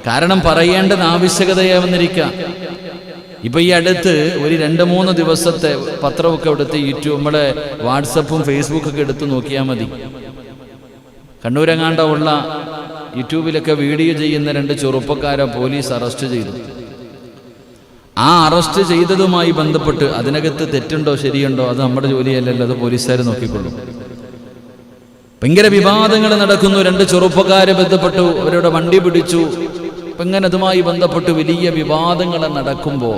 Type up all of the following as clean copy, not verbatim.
കാരണം പറയേണ്ടത് ആവശ്യകതയാവുന്നിരിക്കാം. ഇപ്പൊ ഈ അടുത്ത് ഒരു 2-3 ദിവസത്തെ പത്രമൊക്കെ എടുത്ത് യൂട്യൂബ് നമ്മുടെ വാട്സപ്പും ഫേസ്ബുക്കൊക്കെ എടുത്ത് നോക്കിയാൽ മതി. കണ്ണൂരെങ്ങാണ്ട ഉള്ള യൂട്യൂബിലൊക്കെ വീഡിയോ ചെയ്യുന്ന 2 ചെറുപ്പക്കാരെ പോലീസ് അറസ്റ്റ് ചെയ്തു. ആ അറസ്റ്റ് ചെയ്തതുമായി ബന്ധപ്പെട്ട് അതിനകത്ത് തെറ്റുണ്ടോ ശരിയുണ്ടോ അത് നമ്മുടെ ജോലിയല്ലല്ലോ, അത് പോലീസുകാർ നോക്കിക്കൊള്ളും. ഭയങ്കര വിവാദങ്ങൾ നടക്കുന്നു. 2 ചെറുപ്പക്കാരെ ബന്ധപ്പെട്ടു, അവരുടെ വണ്ടി പിടിച്ചു. അപ്പൊ ഇങ്ങനെ അതുമായി ബന്ധപ്പെട്ട് വലിയ വിവാദങ്ങൾ നടക്കുമ്പോൾ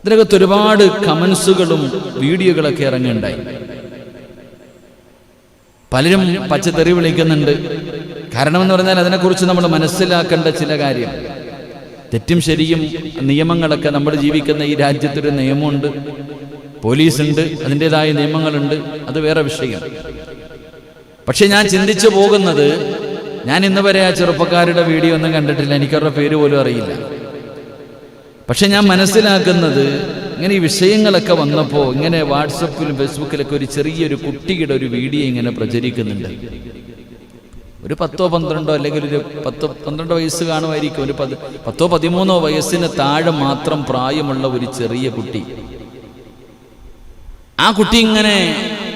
ഇതിനകത്ത് ഒരുപാട് കമന്റ്സുകളും വീഡിയോകളൊക്കെ ഇറങ്ങുണ്ടായി. പലരും പച്ചത്തെറി വിളിക്കുന്നുണ്ട്. കാരണം എന്ന് പറഞ്ഞാൽ അതിനെക്കുറിച്ച് നമ്മൾ മനസ്സിലാക്കേണ്ട ചില കാര്യം, തെറ്റും ശരിയും നിയമങ്ങളൊക്കെ നമ്മൾ ജീവിക്കുന്ന ഈ രാജ്യത്തൊരു നിയമമുണ്ട്, പോലീസുണ്ട്, അതിൻ്റെതായ നിയമങ്ങളുണ്ട്, അത് വേറെ വിഷയം. പക്ഷെ ഞാൻ ചിന്തിച്ചു പോകുന്നത്, ഞാൻ ഇന്ന് വരെ ആ ചെറുപ്പക്കാരുടെ വീഡിയോ ഒന്നും കണ്ടിട്ടില്ല, എനിക്കവരുടെ പേര് പോലും അറിയില്ല. പക്ഷെ ഞാൻ മനസ്സിലാക്കുന്നത്, ഇങ്ങനെ ഈ വിഷയങ്ങളൊക്കെ വന്നപ്പോൾ ഇങ്ങനെ വാട്സപ്പിലും ഫേസ്ബുക്കിലൊക്കെ ഒരു ചെറിയൊരു കുട്ടിയുടെ ഒരു വീഡിയോ ഇങ്ങനെ പ്രചരിക്കുന്നുണ്ട്. ഒരു 10-12 അല്ലെങ്കിൽ ഒരു 10-12 വയസ്സ് കാണുമായിരിക്കും, ഒരു 10-13 വയസ്സിന് താഴെ മാത്രം പ്രായമുള്ള ഒരു ചെറിയ കുട്ടി. ആ കുട്ടി ഇങ്ങനെ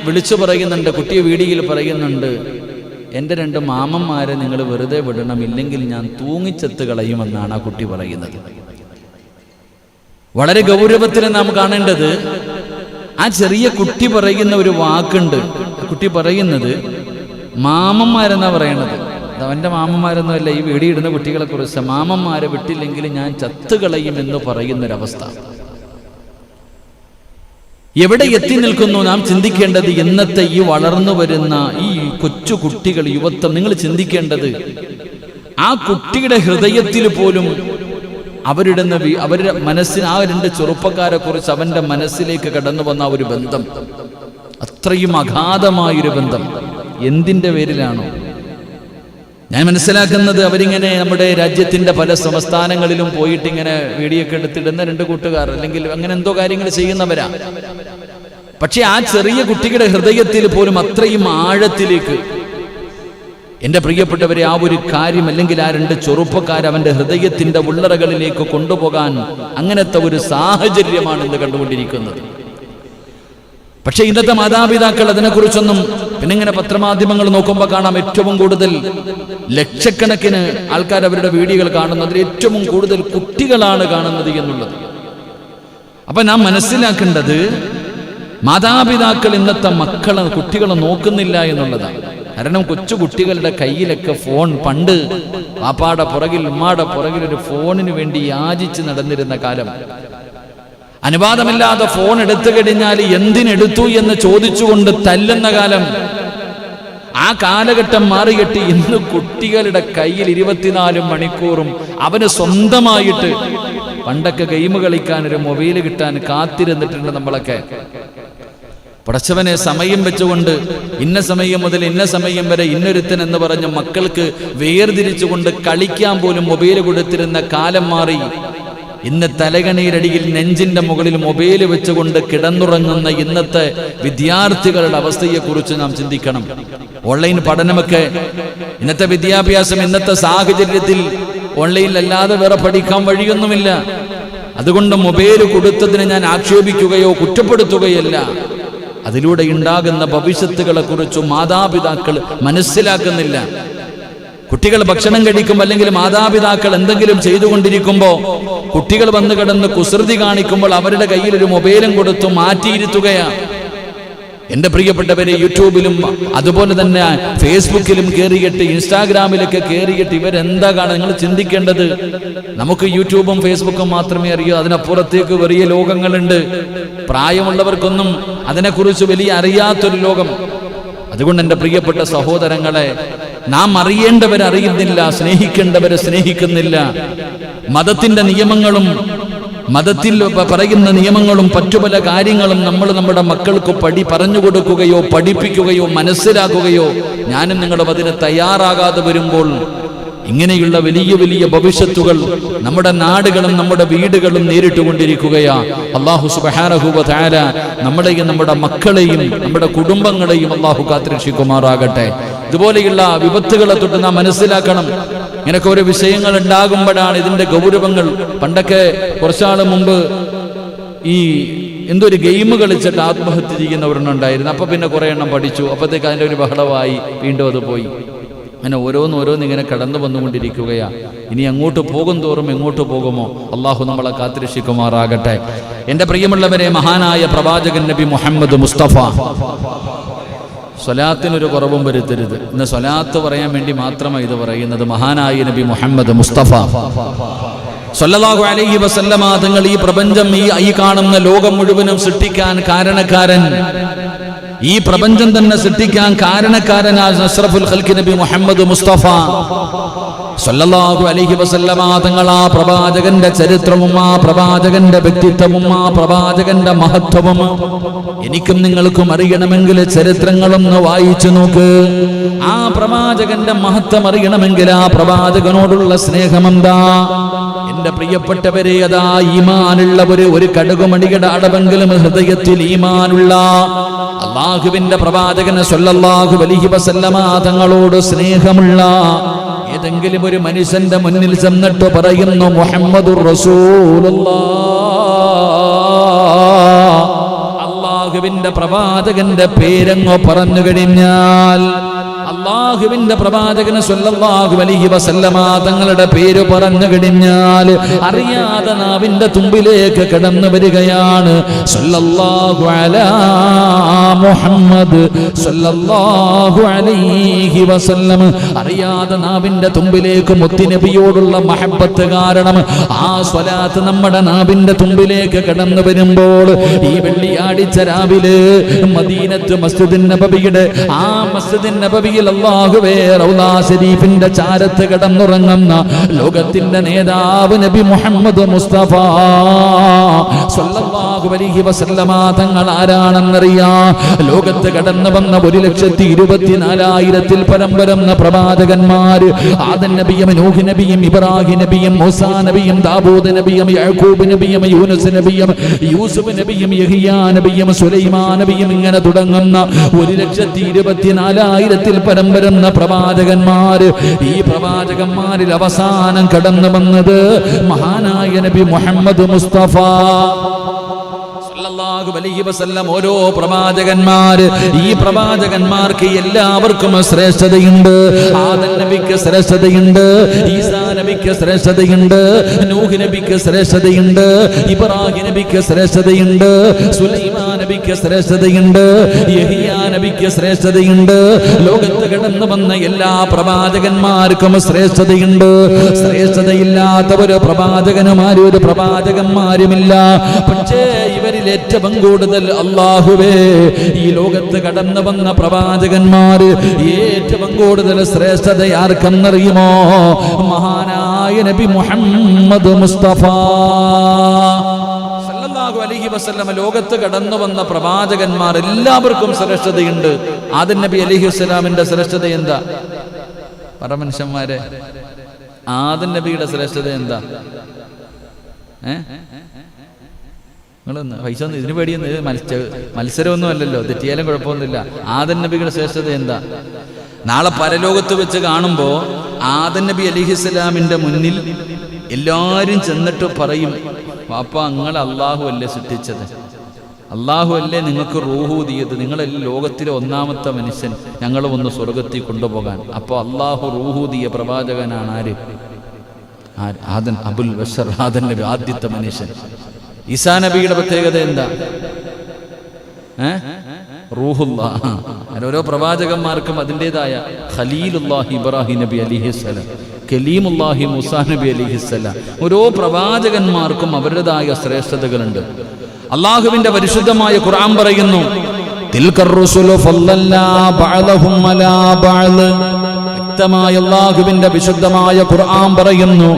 വിളിച്ചു പറയുന്നുണ്ട്, കുട്ടിയെ വീഡിയോയിൽ പറയുന്നുണ്ട്, എൻ്റെ 2 മാമന്മാരെ നിങ്ങൾ വെറുതെ വിടണം, ഇല്ലെങ്കിൽ ഞാൻ തൂങ്ങിച്ചെത്ത് കളയുമെന്നാണ് ആ കുട്ടി പറയുന്നത്. വളരെ ഗൗരവത്തിൽ നാം കാണേണ്ടത്, ആ ചെറിയ കുട്ടി പറയുന്ന ഒരു വാക്കുണ്ട്. കുട്ടി പറയുന്നത് മാമന്മാരെന്നാ പറയണത്. അവൻ്റെ മാമന്മാരൊന്നുമല്ല, ഈ വീഡിയോ ഇടുന്ന കുട്ടികളെ കുറിച്ച് മാമന്മാരെ വിട്ടില്ലെങ്കിൽ ഞാൻ ചത്തുകളയുമെന്ന് പറയുന്നൊരവസ്ഥ. എവിടെ എത്തി നിൽക്കുന്നു നാം ചിന്തിക്കേണ്ടത്. ഇന്നത്തെ ഈ വളർന്നു വരുന്ന ഈ കൊച്ചു കുട്ടികൾ, യുവത്വം, നിങ്ങൾ ചിന്തിക്കേണ്ടത്, ആ കുട്ടിയുടെ ഹൃദയത്തിൽ പോലും അവരുടെ മനസ്സിന്, ആ 2 ചെറുപ്പക്കാരെ കുറിച്ച് അവന്റെ മനസ്സിലേക്ക് കടന്നു വന്ന ഒരു ബന്ധം, അത്രയും അഗാധമായൊരു ബന്ധം. എന്തിൻ്റെ പേരിലാണോ? ഞാൻ മനസ്സിലാക്കുന്നത്, അവരിങ്ങനെ നമ്മുടെ രാജ്യത്തിന്റെ പല സംസ്ഥാനങ്ങളിലും പോയിട്ട് ഇങ്ങനെ വീഡിയോ ഒക്കെ എടുത്തിടുന്ന 2 കൂട്ടുകാർ, അല്ലെങ്കിൽ അങ്ങനെ എന്തോ കാര്യങ്ങൾ ചെയ്യുന്നവരാ. പക്ഷെ ആ ചെറിയ കുട്ടിയുടെ ഹൃദയത്തിൽ പോലും അത്രയും ആഴത്തിലേക്ക്, എൻ്റെ പ്രിയപ്പെട്ടവരെ, ആ ഒരു കാര്യം, അല്ലെങ്കിൽ ആ 2 ചെറുപ്പക്കാർ അവന്റെ ഹൃദയത്തിന്റെ ഉള്ളറകളിലേക്ക് കൊണ്ടുപോകാൻ അങ്ങനത്തെ ഒരു സാഹചര്യമാണ് ഇന്ന് കണ്ടുകൊണ്ടിരിക്കുന്നത്. പക്ഷെ ഇന്നത്തെ മാതാപിതാക്കൾ അതിനെക്കുറിച്ചൊന്നും, പിന്നെ ഇങ്ങനെ പത്രമാധ്യമങ്ങൾ നോക്കുമ്പോൾ കാണാം, ഏറ്റവും കൂടുതൽ ലക്ഷക്കണക്കിന് ആൾക്കാർ അവരുടെ വീഡിയോകൾ കാണുന്നതിൽ ഏറ്റവും കൂടുതൽ കുട്ടികളാണ് കാണുന്നത് എന്നുള്ളത്. അപ്പൊ നാം മനസ്സിലാക്കേണ്ടത്, മാതാപിതാക്കൾ ഇന്നത്തെ കുട്ടികളെ നോക്കുന്നില്ല എന്നുള്ളതാണ്. കാരണം കൊച്ചു കുട്ടികളുടെ കയ്യിലൊക്കെ ഫോൺ, പണ്ട് പാപ്പാടെ പുറകിൽ ഉമ്മാടെ പുറകിൽ ഒരു ഫോണിന് വേണ്ടി യാചിച്ച് നടന്നിരുന്ന കാലം, അനുവാദമില്ലാതെ ഫോൺ എടുത്തു കഴിഞ്ഞാൽ എന്തിനെടുത്തു എന്ന് ചോദിച്ചുകൊണ്ട് തല്ലുന്ന കാലം, ആ കാലഘട്ടം മാറിയിട്ട് ഇന്ന് കുട്ടികളുടെ കയ്യിൽ 24 മണിക്കൂറും അവന് സ്വന്തമായിട്ട്, പണ്ടൊക്കെ ഗെയിം കളിക്കാൻ ഒരു മൊബൈൽ കിട്ടാൻ കാത്തിരുന്നിട്ടുണ്ട് നമ്മളൊക്കെ. പടച്ചവനെ സമയം വെച്ചുകൊണ്ട് ഇന്ന സമയം മുതൽ ഇന്ന സമയം വരെ ഇന്നൊരുത്തൻ എന്ന് പറഞ്ഞ മക്കൾക്ക് വേർതിരിച്ചുകൊണ്ട് കളിക്കാൻ പോലും മൊബൈൽ കൊടുത്തിരുന്ന കാലം മാറി. ഇന്ന് തലകണീരടിയിൽ നെഞ്ചിന്റെ മുകളിൽ മൊബൈൽ വെച്ചുകൊണ്ട് കിടന്നുറങ്ങുന്ന ഇന്നത്തെ വിദ്യാർത്ഥികളുടെ അവസ്ഥയെക്കുറിച്ച് നാം ചിന്തിക്കണം. ഓൺലൈൻ പഠനമൊക്കെ, ഇന്നത്തെ വിദ്യാഭ്യാസം, ഇന്നത്തെ സാഹചര്യത്തിൽ ഓൺലൈനിലല്ലാതെ വേറെ പഠിക്കാൻ വഴിയൊന്നുമില്ല. അതുകൊണ്ട് മൊബൈൽ കൊടുത്തതിനെ ഞാൻ ആക്ഷേപിക്കുകയോ കുറ്റപ്പെടുത്തുകയല്ല. അതിലൂടെ ഉണ്ടാകുന്ന ഭവിഷ്യത്തുകളെ കുറിച്ചും മാതാപിതാക്കൾ മനസ്സിലാക്കുന്നില്ല. കുട്ടികൾ ഭക്ഷണം കഴിക്കുമ്പോൾ, അല്ലെങ്കിൽ മാതാപിതാക്കൾ എന്തെങ്കിലും ചെയ്തുകൊണ്ടിരിക്കുമ്പോൾ കുട്ടികൾ വന്ന് കിടന്ന് കുസൃതി കാണിക്കുമ്പോൾ അവരുടെ കയ്യിൽ ഒരു മൊബൈലും കൊടുത്തു മാറ്റിയിരുത്തുകയാണ്. എൻ്റെ പ്രിയപ്പെട്ടവരെ, യൂട്യൂബിലും അതുപോലെ തന്നെ ഫേസ്ബുക്കിലും കയറിയിട്ട്, ഇൻസ്റ്റാഗ്രാമിലൊക്കെ കയറിയിട്ട് ഇവരെന്താ കാണുക? നിങ്ങൾ ചിന്തിക്കേണ്ടത്, നമുക്ക് യൂട്യൂബും ഫേസ്ബുക്കും മാത്രമേ അറിയൂ, അതിനപ്പുറത്തേക്ക് വലിയ ലോകങ്ങളുണ്ട്. പ്രായമുള്ളവർക്കൊന്നും അതിനെക്കുറിച്ച് വലിയ അറിയാത്തൊരു ലോകം. അതുകൊണ്ട് എൻ്റെ പ്രിയപ്പെട്ട സഹോദരങ്ങളെ, നാം അറിയേണ്ടവരെ അറിയുന്നില്ല, സ്നേഹിക്കേണ്ടവരെ സ്നേഹിക്കുന്നില്ല. മതത്തിന്റെ നിയമങ്ങളും മതത്തിൽ പറയുന്ന നിയമങ്ങളും മറ്റു പല കാര്യങ്ങളും നമ്മൾ നമ്മുടെ മക്കൾക്ക് പറഞ്ഞു കൊടുക്കുകയോ പഠിപ്പിക്കുകയോ മനസ്സിലാക്കുകയോ ഞാനും നിങ്ങളും അതിന് തയ്യാറാകാതെ വരുമ്പോൾ ഇങ്ങനെയുള്ള വലിയ വലിയ ഭവിഷ്യത്തുകൾ നമ്മുടെ നാടുകളും നമ്മുടെ വീടുകളും നേരിട്ടുകൊണ്ടിരിക്കുകയാ. അല്ലാഹു സുബ്ഹാനഹു വ തആല നമ്മളെയും നമ്മുടെ മക്കളെയും നമ്മുടെ കുടുംബങ്ങളെയും അല്ലാഹു കാത്തുരക്ഷിക്കുമാറാകട്ടെ. ഇതുപോലെയുള്ള വിപത്തുകളെ തൊട്ട് നാം മനസ്സിലാക്കണം. ഇങ്ങനൊക്കെ ഓരോ വിഷയങ്ങൾ ഉണ്ടാകുമ്പോഴാണ് ഇതിന്റെ ഗൗരവങ്ങൾ. പണ്ടൊക്കെ കുറച്ചാൾ മുമ്പ് ഈ എന്തൊരു ഗെയിം കളിച്ചിട്ട് ആത്മഹത്യ ചെയ്യുന്നവരുണ്ടായിരുന്നു. അപ്പൊ പിന്നെ കുറെ എണ്ണം പഠിച്ചു. അപ്പോഴത്തേക്ക് അതിൻ്റെ ഒരു ബഹളമായി, വീണ്ടും അത് പോയി. അങ്ങനെ ഓരോന്നോരോന്ന് ഇങ്ങനെ കടന്നു വന്നുകൊണ്ടിരിക്കുകയാ. ഇനി അങ്ങോട്ട് പോകും തോറും എങ്ങോട്ട് പോകുമോ? അള്ളാഹു നമ്മളെ കാത്തിരക്ഷിക്കുമാറാകട്ടെ. എൻ്റെ പ്രിയമുള്ളവരെ, മഹാനായ പ്രവാചകൻ നബി മുഹമ്മദ് മുസ്തഫ സ്വലാത്തിനൊരു കുറവും വരുത്തരുത്. ഇന്ന് സ്വലാത്ത് പറയാൻ വേണ്ടി മാത്രമാണ് ഇത് പറയുന്നത്. മഹാനായ നബി മുഹമ്മദ് മുസ്തഫ സല്ലല്ലാഹു അലൈഹി വസല്ലമ തങ്ങൾ ഈ പ്രപഞ്ചം, ഈ കാണുന്ന ലോകം മുഴുവനും സൃഷ്ടിക്കാൻ കാരണക്കാരൻ, ഈ പ്രപഞ്ചം തന്നെ സൃഷ്ടിക്കാൻ കാരണക്കാരനായ അഷ്റഫുൽ ഖൽഖി നബി മുഹമ്മദ് മുസ്തഫ സല്ലല്ലാഹു അലൈഹി വസല്ലമ തങ്ങൾ ആ പ്രവാചകന്റെ ചരിത്രവും ആ പ്രവാചകന്റെ വ്യക്തിത്വവും ആ പ്രവാചകന്റെ മഹത്വവും എനിക്കും നിങ്ങൾക്കും അറിയണമെങ്കിൽ ചരിത്രങ്ങളൊന്ന് വായിച്ചു നോക്ക്. ആ പ്രവാചകന്റെ മഹത്വം അറിയണമെങ്കിൽ ആ പ്രവാചകനോടുള്ള സ്നേഹം എന്താ? എന്റെ പ്രിയപ്പെട്ടവരെ, അതാ ഈമാനുള്ളവര് ഒരു കടുകുമണിയുടെ അടവെങ്കിലും ഹൃദയത്തിൽ ഈമാനുള്ള അല്ലാഹുവിന്റെ പ്രവാചകന് സല്ലല്ലാഹു അലൈഹി വസല്ലമ തങ്ങളോട് സ്നേഹമുള്ള ഏതെങ്കിലും ഒരു മനുഷ്യന്റെ മുന്നിൽ ചെന്നിട്ട് പറയുന്നു മുഹമ്മദുർ റസൂലുള്ളാഹ്, അല്ലാഹുവിന്റെ പ്രവാചകന്റെ പേരങ്ങോ പറഞ്ഞു കഴിഞ്ഞാൽ, അല്ലാഹുവിന്റെ പ്രവാചകന് സല്ലല്ലാഹു അലൈഹി വസല്ലമ തങ്ങളുടെ പേര് പറഞ്ഞു കഴിഞ്ഞാൽ അറിയാതെ നാവിന്റെ തുമ്പിലേക്ക് കടന്നു വരികയാണ് സല്ലല്ലാഹു അലാ മുഹമ്മദ് സല്ലല്ലാഹു അലൈഹി വസല്ലം. അറിയാതെ നാവിന്റെ തുമ്പിലേക്ക് മുത്തുനബിയോടുള്ള മഹബ്ബത്ത് കാരണം ആ സ്വലാത്ത് നമ്മുടെ നാവിന്റെ തുമ്പിലേക്ക് കടന്നു വരുമ്പോൾ ഈ വെള്ളിയാഴ്ച രാവിലെ മദീനത്ത് മസ്ജിദുൻ നബവിയുടെ ആ മസ്ജിദുൻ നബവിയിൽ അല്ലാഹുവേ റൗള ശരീഫിന്റെ ചാരത്ത് കിടന്നുറങ്ങുന്ന ലോകത്തിന്റെ നേതാവ് നബി മുഹമ്മദ് മുസ്തഫ സല്ലല്ലാഹു അലൈഹി വസല്ലമ തങ്ങൾ ആരാണെന്നറിയാം? ലോകത്ത് കടന്നു വന്ന 1,24,000 പരം വരുന്ന പ്രവാചകന്മാർ, ആദം നബിയും നൂഹ് നബിയും ഇബ്രാഹിം നബിയും മൂസാ നബിയും ദാവൂദ് നബിയും യാക്കൂബ് നബിയും യൂനുസ് നബിയും യൂസുഫ് നബിയും യഹ്യാ നബിയും സുലൈമാൻ നബിയും ഇങ്ങനെ തുടങ്ങുന്ന 1,24,000 പരം വരുന്ന പ്രവാചകന്മാർ. ഈ പ്രവാചകന്മാരിൽ അവസാനം കടന്നു വന്നത് മഹാനായ നബി മുഹമ്മദ് മുസ്തഫ സല്ലല്ലാഹു അലൈഹി വസല്ലം. ഓരോ പ്രവാചകന്മാർ, ഈ പ്രവാചകന്മാർക്ക് എല്ലാവർക്കും ശ്രേഷ്ഠതയുണ്ട്. ആദം നബിക്ക് ശ്രേഷ്ഠതയുണ്ട്, ഈസാ നബിക്ക് ശ്രേഷ്ഠതയുണ്ട്, നൂഹ് നബിക്ക് ശ്രേഷ്ഠതയുണ്ട്, ഇബ്രാഹിം നബിക്ക് ശ്രേഷ്ഠതയുണ്ട്, സുലൈമാൻ നബിക്ക് ശ്രേഷ്ഠതയുണ്ട്, യഹ്യാ നബിക്ക് ശ്രേഷ്ഠതയുണ്ട്. ലോകത്ത് കടന്നു വന്ന എല്ലാ പ്രവാചകന്മാർക്കും ശ്രേഷ്ഠതയുണ്ട്. ശ്രേഷ്ഠതയില്ലാത്ത ഒരു പ്രവാചകന്മാരും ഒരു പ്രവാചകന്മാരുമില്ല. പക്ഷേ ഇവരിൽ ഏറ്റവും കൂടുതൽ അല്ലാഹുവേ ഈ ലോകത്ത് കടന്നു വന്ന പ്രവാചകന്മാർ ഏറ്റവും കൂടുതൽ ശ്രേഷ്ഠത ആർക്കെന്നറിയുമോ? മഹാനായ നബി മുഹമ്മദ് മുസ്തഫ സല്ലല്ലാഹു അലൈഹി വസല്ലം. ലോകത്ത് കടന്നു വന്ന പ്രവാചകന്മാർ എല്ലാവർക്കും ശ്രേഷ്ഠതയുണ്ട്. ആദം നബി അലൈഹിസ്സലാമിന്റെ ശ്രേഷ്ഠത എന്താ? പറ മനുഷ്യന്മാരെ, ആദം നബിയുടെ ശ്രേഷ്ഠത എന്താ? പൈസ ഒന്നും ഇതിന് പേടിയൊന്നും, മത്സരമൊന്നും അല്ലല്ലോ, തെറ്റിയാലും കുഴപ്പമൊന്നുമില്ല. ആദം നബിയുടെ ശ്രേഷ്ഠത എന്താ? നാളെ പരലോകത്ത് വെച്ച് കാണുമ്പോൾ ആദം നബി അലൈഹിസ്സലാമിന്റെ മുന്നിൽ എല്ലാവരും ചെന്നിട്ട് പറയും, വാപ്പ നിങ്ങൾ അള്ളാഹു അല്ലേ സൃഷ്ടിച്ചത്, അള്ളാഹു അല്ലേ നിങ്ങൾക്ക് റൂഹ് ഊതിയത്, നിങ്ങളല്ലേ ലോകത്തിലെ ഒന്നാമത്തെ മനുഷ്യൻ, ഞങ്ങൾ ഒന്ന് സ്വർഗത്തിൽ കൊണ്ടുപോകാൻ. അപ്പോൾ അള്ളാഹു റൂഹ് ഊതിയ പ്രവാചകനാണ് ആര്? ആദം, അബുൽ ബശർ ആദം നബി, ആദ്യത്തെ മനുഷ്യൻ. ഈസാ നബിയുടെ പ്രത്യേകത എന്താ? റൂഹുല്ലാഹ്. ഓരോ പ്രവാചകന്മാർക്കും അതിൻ്റെതായ ഖലീലുല്ലാഹി ഇബ്രാഹിം നബി അലൈഹിസ്സലാം, കലീമുല്ലാഹി മൂസാ നബി അലൈഹിസ്സലാം. ഓരോ പ്രവാചകന്മാർക്കും അവരുടേതായ ശ്രേഷ്ഠതകളുണ്ട്. അള്ളാഹുവിന്റെ പരിശുദ്ധമായ ഖുർആൻ പറയുന്നു, തിൽക്കർ റുസുലു ഫല്ലല്ലാ ബഅദഹും അലാ ബഅദ്. വ്യക്തമായ അല്ലാഹുവിന്റെ വിശുദ്ധമായ ഖുർആൻ പറയുന്നു,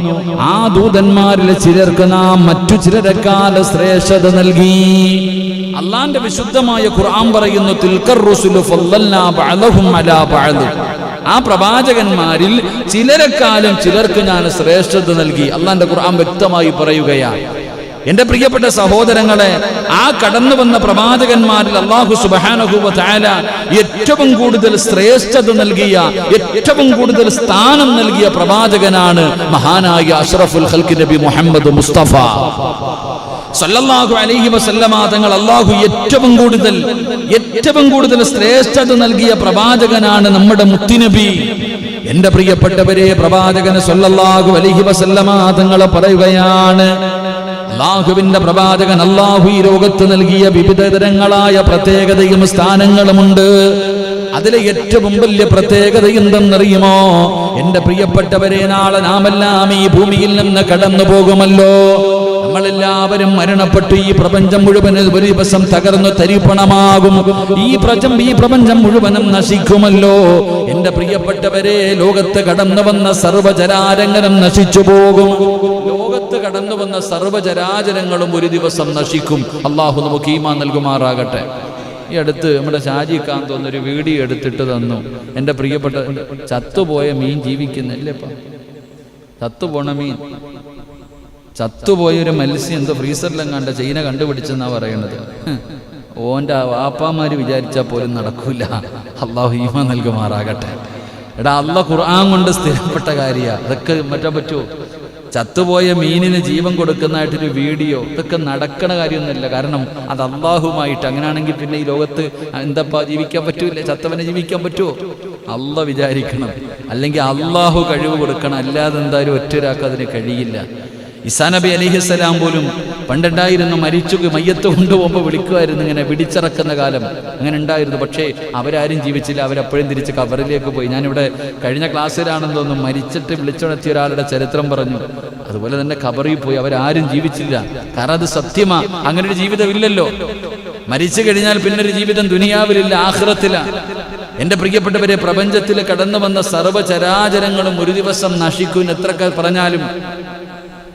ആ ദൂതന്മാരിൽ ചിലർക്ക് നാം മറ്റു ചിലരെക്കാൾ ശ്രേഷ്ഠത നൽകി. അള്ളാന്റെ വിശുദ്ധമായ ഖുർആൻ പറയുന്നു, തിൽക്കർ റുസുലു ഫല്ലല്ലാ ബഅദഹും അലാ ബഅദ്. ആ പ്രവാചകന്മാരിൽ ചിലരെക്കാളും ചിലർക്ക് ഞാൻ ശ്രേഷ്ഠത നൽകി. അള്ളാന്റെ ഖുർആൻ വ്യക്തമായി പറയുകയാണ്. എന്റെ പ്രിയപ്പെട്ട സഹോദരങ്ങളെ, ആ കടന്നു വന്ന പ്രവാചകന്മാരിൽ അല്ലാഹു സുബ്ഹാനഹു വ തആല ഏറ്റവും കൂടുതൽ ശ്രേഷ്ഠത നൽകിയ, ഏറ്റവും കൂടുതൽ സ്ഥാനം നൽകിയ പ്രവാചകനാണ് മഹാനായ അഷ്റഫുൽ ഖൽഖ് നബി മുഹമ്മദ് മുസ്തഫ സല്ലല്ലാഹു അലൈഹി വസല്ലമ തങ്ങൾ. അല്ലാഹു ഏറ്റവും കൂടുതൽ ശ്രേഷ്ഠത നൽകിയ പ്രവാചകനാണ് നമ്മുടെ മുത്തുനബി. എന്റെ പ്രിയപ്പെട്ടവരെ, പ്രവാചകൻ സല്ലല്ലാഹു അലൈഹി വസല്ലമ തങ്ങൾ പറയുകയാണ്, അല്ലാഹുവിന്റെ പ്രവാചകൻ അല്ലാഹു ഈ ലോകത്ത് നൽകിയ വിവിധ തരങ്ങളായ പ്രത്യേകതയും സ്ഥാനങ്ങളുമുണ്ട്. അതിലെ ഏറ്റവും വലിയ പ്രത്യേകത എന്തെന്നറിയുമോ? എന്റെ പ്രിയപ്പെട്ടവരെ, നാളെ നാമെല്ലാം ഈ ഭൂമിയിൽ നിന്ന് കടന്നു പോകുമല്ലോ. നമ്മളെല്ലാവരും മരണപ്പെട്ടു ഈ പ്രപഞ്ചം മുഴുവൻ ഒരു ദിവസം തകർന്നു തരിപ്പണമാകും. ഈ പ്രപഞ്ചം മുഴുവനും നശിക്കുമല്ലോ. എന്റെ പ്രിയപ്പെട്ടവരെ, ലോകത്ത് കടന്നു വന്ന സർവ്വചരാചരങ്ങളും നശിച്ചു പോകും. ലോകത്ത് കടന്നു വന്ന സർവ്വചരാചരങ്ങളും ഒരു ദിവസം നശിക്കും. അള്ളാഹു നമുക്ക് ഈമാൻ നൽകുമാറാകട്ടെ. ഈ അടുത്ത് നമ്മുടെ ഷാജിക്കാൻ തോന്നുന്നൊരു വീഡിയോ എടുത്തിട്ട് തന്നു. എൻ്റെ പ്രിയപ്പെട്ട ചത്തുപോയ മീൻ ജീവിക്കുന്നില്ലേപ്പാ, ചത്തുപോണ മീൻ, ചത്തുപോയൊരു മത്സ്യം എന്തോ ഫ്രീസറിലെങ്ങാണ്ട ചൈന കണ്ടുപിടിച്ചെന്നാ പറയണത്. ഓൻ്റെ വാപ്പാമാര് വിചാരിച്ചാൽ പോലും നടക്കൂല. അള്ളാഹു ഈമാൻ നൽകുമാറാകട്ടെ. എടാ, അള്ളാഹ് ഖുർആൻ കൊണ്ട് സ്ഥിരപ്പെട്ട കാര്യമാണ്. അതൊക്കെ മറ്റാൻ പറ്റുമോ? ചത്തുപോയ മീനിന് ജീവൻ കൊടുക്കുന്നതായിട്ടൊരു വീഡിയോ, ഇതൊക്കെ നടക്കണ കാര്യമൊന്നുമില്ല. കാരണം അത് അള്ളാഹുമായിട്ട്. അങ്ങനെയാണെങ്കിൽ പിന്നെ ഈ ലോകത്ത് എന്തപ്പാ ജീവിക്കാൻ പറ്റൂല? ചത്തവനെ ജീവിക്കാൻ പറ്റുമോ? അള്ളാഹ് വിചാരിക്കണം, അല്ലെങ്കിൽ അള്ളാഹു കഴിവ് കൊടുക്കണം. അല്ലാതെ എന്തായാലും ഒറ്റൊരാൾക്ക് അതിന് കഴിയില്ല. ഈസാ നബി അലൈഹിസ്സലാം പോലും പണ്ടുണ്ടായിരുന്നു, മയ്യത്ത് കൊണ്ടുപോകുമ്പോൾ വിളിക്കുമായിരുന്നു, ഇങ്ങനെ പിടിച്ചിറക്കുന്ന കാലം അങ്ങനെ ഉണ്ടായിരുന്നു. പക്ഷേ അവരാരും ജീവിച്ചില്ല. അവരപ്പോഴും തിരിച്ച് കബറിലേക്ക് പോയി. ഞാനിവിടെ കഴിഞ്ഞ ക്ലാസ്സിലാണെന്ന് തോന്നുന്നു മരിച്ചിട്ട് വിളിച്ചുണർത്തിയ ഒരാളുടെ ചരിത്രം പറഞ്ഞു. അതുപോലെ തന്നെ കബറിൽ പോയി. അവരാരും ജീവിച്ചില്ല. കാരണം അത് സത്യമാ. അങ്ങനെ ഒരു ജീവിതമില്ലല്ലോ. മരിച്ചു കഴിഞ്ഞാൽ പിന്നൊരു ജീവിതം ദുനിയാവിലില്ല, ആഖിറത്തിലാണ്. എന്റെ പ്രിയപ്പെട്ടവരെ, പ്രപഞ്ചത്തിൽ കടന്നു വന്ന സർവ്വചരാചരങ്ങളും ഒരു ദിവസം നശിക്കും. എത്രയൊക്കെ പറഞ്ഞാലും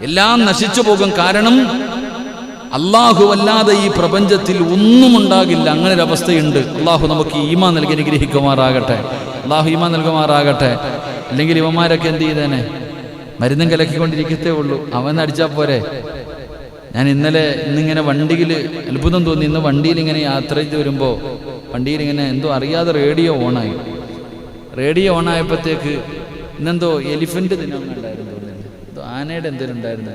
എല്ലാം നശിച്ചു പോകും. കാരണം അല്ലാഹു അല്ലാതെ ഈ പ്രപഞ്ചത്തിൽ ഒന്നും ഉണ്ടാകില്ല. അങ്ങനെ ഒരു അവസ്ഥയുണ്ട്. അല്ലാഹു നമുക്ക് ഈമാൻ നൽകി അനുഗ്രഹിക്കുമാറാകട്ടെ. അല്ലാഹു ഈമാൻ നൽകുമാറാകട്ടെ. അല്ലെങ്കിൽ ഇവന്മാരൊക്കെ എന്ത് ചെയ്തേനെ? മരുന്നും കലക്കിക്കൊണ്ടിരിക്കത്തേ ഉള്ളൂ. അവൻ അടിച്ചാൽ പോരെ. ഞാൻ ഇന്നിങ്ങനെ വണ്ടിയിൽ അത്ഭുതം തോന്നി. ഇന്ന് വണ്ടിയിൽ ഇങ്ങനെ യാത്ര ചെയ്ത് വരുമ്പോൾ വണ്ടിയിൽ ഇങ്ങനെ എന്തോ അറിയാതെ റേഡിയോ ഓണായി. റേഡിയോ ഓണായപ്പോഴത്തേക്ക് ഇന്നെന്തോ എലിഫന്റ് ദിനം ഉണ്ടായിരുന്നു, ആനയുടെ എന്തേലും ഉണ്ടായിരുന്നു.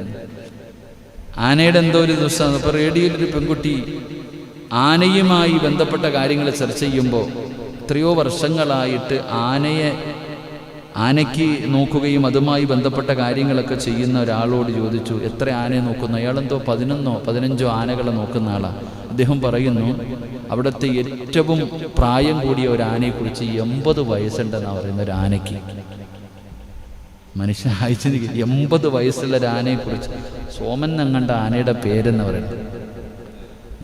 ആനയുടെ എന്തോ ഒരു ദിവസം. അപ്പോൾ റേഡിയോയിലൊരു പെൺകുട്ടി ആനയുമായി ബന്ധപ്പെട്ട കാര്യങ്ങൾ ചർച്ച ചെയ്യുമ്പോൾ എത്രയോ വർഷങ്ങളായിട്ട് ആനയ്ക്ക് നോക്കുകയും അതുമായി ബന്ധപ്പെട്ട കാര്യങ്ങളൊക്കെ ചെയ്യുന്ന ഒരാളോട് ചോദിച്ചു, എത്ര ആനയെ നോക്കുന്നു? അയാളെന്തോ 15 ആനകളെ നോക്കുന്ന ആളാണ്. അദ്ദേഹം പറയുന്നു, അവിടുത്തെ ഏറ്റവും പ്രായം കൂടിയ ഒരു ആനയെക്കുറിച്ച് 80 വയസ്സുണ്ടെന്നാണ് പറയുന്ന ഒരു ആനയ്ക്ക്. മനുഷ്യൻ അയച്ചു 80 വയസ്സുള്ള ഒരു ആനയെക്കുറിച്ച്. സോമൻ എങ്ങണ്ട ആനയുടെ പേരെന്ന് പറയുന്നത്.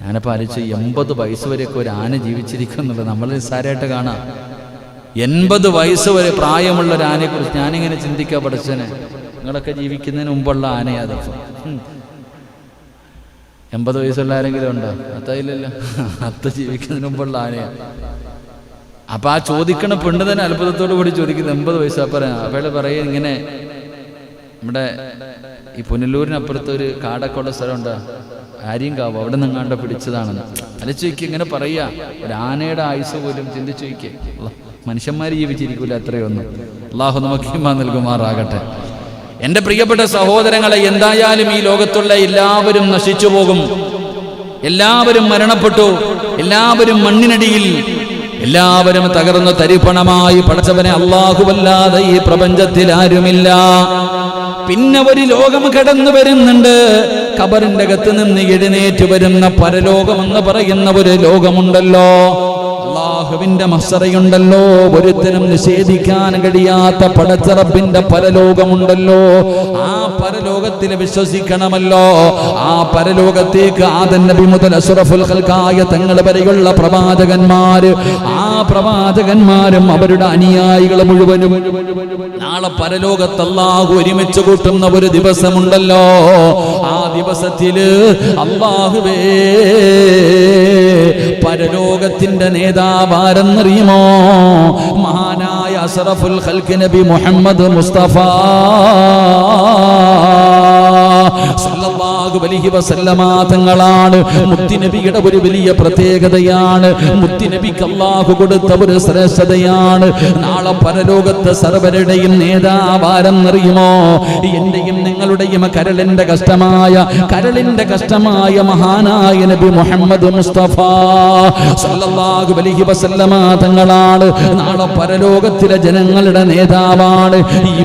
ഞാനപ്പോൾ ആലോചിച്ചു, 80 വയസ്സ് വരെയൊക്കെ ഒരു ആന ജീവിച്ചിരിക്കുന്നുള്ളത് നമ്മൾ നിസ്സാരമായിട്ട് കാണാം. 80 വയസ്സ് വരെ പ്രായമുള്ള ഒരു ആനയെക്കുറിച്ച് ഞാനിങ്ങനെ ചിന്തിക്കാൻ പഠിച്ചനെ. നിങ്ങളൊക്കെ ജീവിക്കുന്നതിന് മുമ്പുള്ള ആനയാത്. 80 വയസ്സുള്ള ആരെങ്കിലും ഉണ്ടോ? അത്തായില്ലല്ലോ. അത്ത ജീവിക്കുന്നതിന് മുമ്പുള്ള ആനയാണ്. അപ്പൊ ആ ചോദിക്കണ പെണ്ണ് തന്നെ അത്ഭുതത്തോടു കൂടി ചോദിക്കുന്നത് 80 വയസ്സാ പറയാ. അവള് പറയും ഇങ്ങനെ, നമ്മുടെ ഈ പുനലൂരിനപ്പുറത്ത് ഒരു കാടൊക്കെയുള്ള സ്ഥലമുണ്ട്, ആര്യങ്കാവ്, അവിടെ നിങ്ങാണ്ട പിടിച്ചതാണെന്ന്. അലച്ചോയ്ക്ക് ഇങ്ങനെ പറയാ. ഒരു ആനയുടെ ആയുസ് പോലും ചിന്തിച്ചു വയ്ക്കേ. മനുഷ്യന്മാര് ജീവിച്ചിരിക്കൂല അത്രയൊന്നും. അള്ളാഹു നമുക്ക് ഈമാൻ നൽകുമാറാകട്ടെ. എന്റെ പ്രിയപ്പെട്ട സഹോദരങ്ങളെ, എന്തായാലും ഈ ലോകത്തുള്ള എല്ലാവരും നശിച്ചു പോകും. എല്ലാവരും മരണപ്പെട്ടു. എല്ലാവരും മണ്ണിനടിയിൽ, എല്ലാവരും തകർന്നു തരിപ്പണമായി. പടച്ചവനെ അല്ലാഹുവല്ലാതെ ഈ പ്രപഞ്ചത്തിൽ ആരുമില്ല. പിന്നെ ഒരു ലോകം കടന്നു വരുന്നുണ്ട്. ഖബറിന്റെ അകത്ത് നിന്ന് എഴുന്നേറ്റ് വരുന്ന പരലോകമെന്ന് പറയുന്ന ഒരു ലോകമുണ്ടല്ലോ. അല്ലാഹുവിന്റെ മഹ്ശറയുണ്ടല്ലോ. ഒരുത്തനും നിഷേധിക്കാൻ കഴിയാത്ത പടച്ചറബിന്റെ പരലോകമുണ്ടല്ലോ. ആ പരലോകത്തിൽ വിശ്വസിക്കണമല്ലോ. ആ പരലോകത്തേക്ക് ആദം നബി മുതൽ അഷ്റഫുൽ ഖൽഖായ തങ്ങൾ വരെയുള്ള പ്രവാചകന്മാര്, ആ പ്രവാചകന്മാരും അവരുടെ അനുയായികൾ മുഴുവനും നാളെ പരലോകത്ത് അല്ലാഹു ഒരുമിച്ച് കൂട്ടുന്ന ഒരു ദിവസമുണ്ടല്ലോ. ആ ദിവസത്തില് അല്ലാഹുവേ, പരലോകത്തിന്റെ നേതാവാരെന്നറിയുമോ? മഹാനായ അഷ്റഫുൽ ഖൽഖ് നബി മുഹമ്മദ് മുസ്തഫ സല്ലല്ലാഹു സല്ലല്ലാഹു അലൈഹി വസല്ലമ തങ്ങളാണ്. മുത്തുനബിയുടെ ഒരു വലിയ പ്രത്യേകതയാണ്, മുത്തുനബിക്ക് അല്ലാഹു കൊടുത്ത ഒരു ശ്രേഷ്ഠതയാണ്. നാളെ പരലോകത്ത് സർവരുടെയും നേതാവാരെന്നറിയുമോ? എന്റെയും നിങ്ങളുടെയും കരളിന്റെ കഷ്ടമായ മഹാനായ നബി മുഹമ്മദ് മുസ്തഫ സല്ലല്ലാഹു അലൈഹി വസല്ലമ തങ്ങളാണ് നാളെ പരലോകത്തിലെ ജനങ്ങളുടെ നേതാവാണ്. ഈ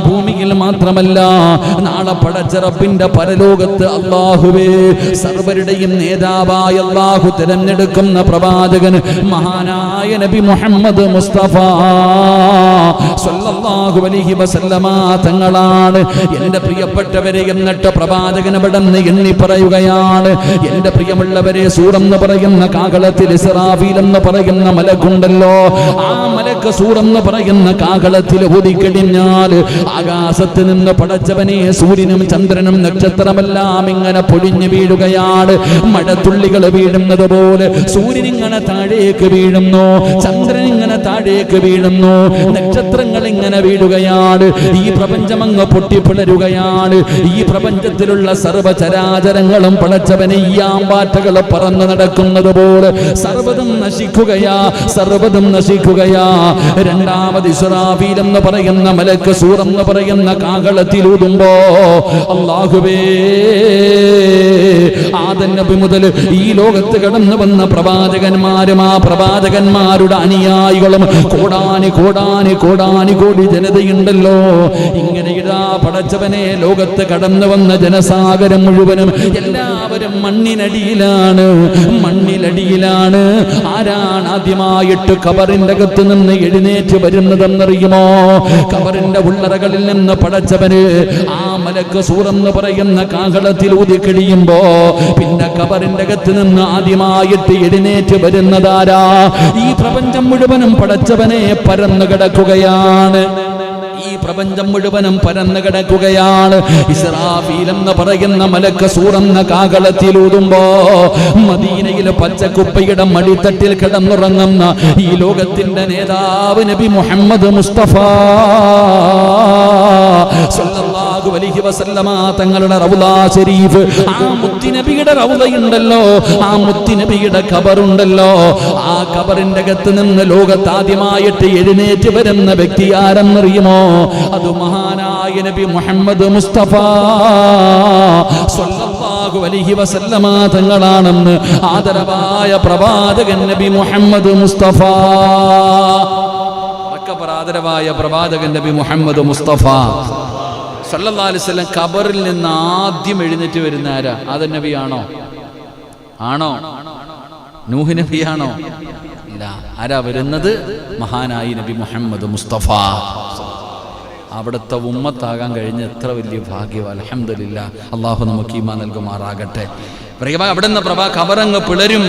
ഭൂമിയിൽ മാത്രമല്ല നാളെ പടച്ച റബ്ബിന്റെ പരലോകത്ത് അല്ലാഹുവേ സർവരുടെയും നേതാവായ അല്ലാഹു തിരഞ്ഞെടുക്കുന്ന പ്രവാചകൻ മഹാനായ നബി മുഹമ്മദ് മുസ്തഫ സല്ലല്ലാഹു അലൈഹി വസല്ലമ തങ്ങളാണ്. എന്റെ പ്രിയപ്പെട്ടവരെ, എന്നിട്ട് പ്രവാചകൻ അവിടെ നിന്ന് എണ്ണി പറയുകയാണ്, എന്റെ പ്രിയമുള്ളവരെ, സൂറെന്ന് പറയുന്ന കാഹളത്തിൽ ഇസ്രാഫീൽ എന്ന് പറയുന്ന മലക്കുണ്ടല്ലോ, ആ മലക്ക് സൂറെന്ന് പറയുന്ന കാഹളത്തിൽ ഊതിക്കഴിഞ്ഞാൽ ആകാശത്ത് നിന്ന് പടച്ചവനെ സൂര്യനും ചന്ദ്രനും നക്ഷത്രമെല്ലാം ഇങ്ങനെ പൊടിഞ്ഞു വീഴുകയാണ്. മഴത്തുള്ളികൾ വീഴുന്നത് പോലെ സൂര്യൻ ഇങ്ങനെ താഴേക്ക് വീഴുന്നു, ചന്ദ്രൻ ഇങ്ങനെ താഴേക്ക് വീഴുന്നു, നക്ഷത്രങ്ങൾ ഇങ്ങനെ വീഴുകയാണ്. ഈ പ്രപഞ്ചം അങ്ങ് പൊട്ടിപ്പിളരുകയാണ്. ഈ പ്രപഞ്ചത്തിലുള്ള സർവചരാചരങ്ങളും പടച്ചവനെ ഈ ആമ്പാറ്റകൾ പറന്നു നടക്കുന്നത് പോലെ സർവ്വതും നശിക്കുകയാ. രണ്ടാമത് ഇസ്രാഫീൽ എന്ന് പറയുന്ന മലക്ക് സൂറെന്ന് പറയുന്ന കാഹളത്തിലൂതുമ്പോ അല്ലാഹുവേ, ആദം നബി മുതൽ ഈ ലോകത്ത് കടന്നു വന്ന പ്രവാചകന്മാരും ആ പ്രവാചകന്മാരുടെ അനുയായികളും കോടാനി ജനതയുണ്ടല്ലോ. ഇങ്ങനെ ഇതാ പടച്ചവനെ ലോകത്ത് കടന്നു വന്ന ജനസാഗരം മുഴുവനും എല്ലാവരും മണ്ണിനടിയിലാണ്. ആരാണ് ആദ്യമായിട്ട് കബറിന്റെ അകത്ത് നിന്ന് എഴുന്നേറ്റ് വരുന്നതെന്നറിയുമോ? കബറിന്റെ ഉള്ളറകളിൽ നിന്ന് പടച്ചവന് ആ മലക്ക് സൂറെന്ന് പറയുന്ന കാഹളത്തിൽ ഊതി കഴിയുമ്പോ പിന്നെ കബറിന്റെ അകത്ത് നിന്ന് ആദ്യമായിട്ട് എഴുന്നേറ്റ് വരുന്നതാരാ? ഈ പ്രപഞ്ചം മുഴുവനും പടച്ചവനെ പരന്നു കിടക്കുകയാണ്. ഇസ്രാഫീൽ എന്ന് പറയുന്ന മലക്ക് സൂറെന്ന കാഹളത്തിലൂതുമ്പോ മദീനയിലെ പച്ചക്കുപ്പയുടെ മടിത്തട്ടിൽ കിടന്നുറങ്ങുന്ന ഈ ലോകത്തിന്റെ നേതാവ് നബി മുഹമ്മദ് മുസ്തഫ സല്ലല്ലാഹു അലൈഹി വസല്ലമ തങ്ങളുടെ റൗള ശരീഫ്, ആ മുത്തുനബിയുടെ റൗളയുണ്ടല്ലോ, ആ മുത്തുനബിയുടെ ഖബറുണ്ടല്ലോ, ആ ഖബറിന്റെ അകത്ത് നിന്ന് ലോകത്ത് ആദ്യമായിട്ട് എഴുന്നേറ്റ് വരുന്ന വ്യക്തി ആരെന്നറിയുമോ? അത് മഹാനായ നബി മുഹമ്മദ് മുസ്തഫ സല്ലല്ലാഹു അലൈഹി വസല്ലമ തങ്ങളാണെന്ന് ആദരവായ പ്രവാചകൻ നബി മുഹമ്മദ് മുസ്തഫ. ആദരവായ പ്രവാചകൻ നബി മുഹമ്മദ് മുസ്തഫ സല്ലല്ലാഹു അലൈഹി വസല്ലം ഖബറിൽ നിന്ന് ആദ്യം എഴുന്നേറ്റ് വരുന്ന ആരാ? ആദം നബിയാണോ? നൂഹ് നബിയാണോ? ഇല്ല. ആരാ വരുന്നത്? മഹാനായി നബി മുഹമ്മദ് മുസ്തഫ. അവിടുത്തെ ഉമ്മത്താകാൻ കഴിഞ്ഞ എത്ര വലിയ ഭാഗ്യം! അൽഹംദുലില്ലാ. അള്ളാഹു നമുക്ക് ഈമാൻ നൽകുമാറാകട്ടെ. അവിടെ നിന്ന് ഖബറങ്ങ് പിളരും.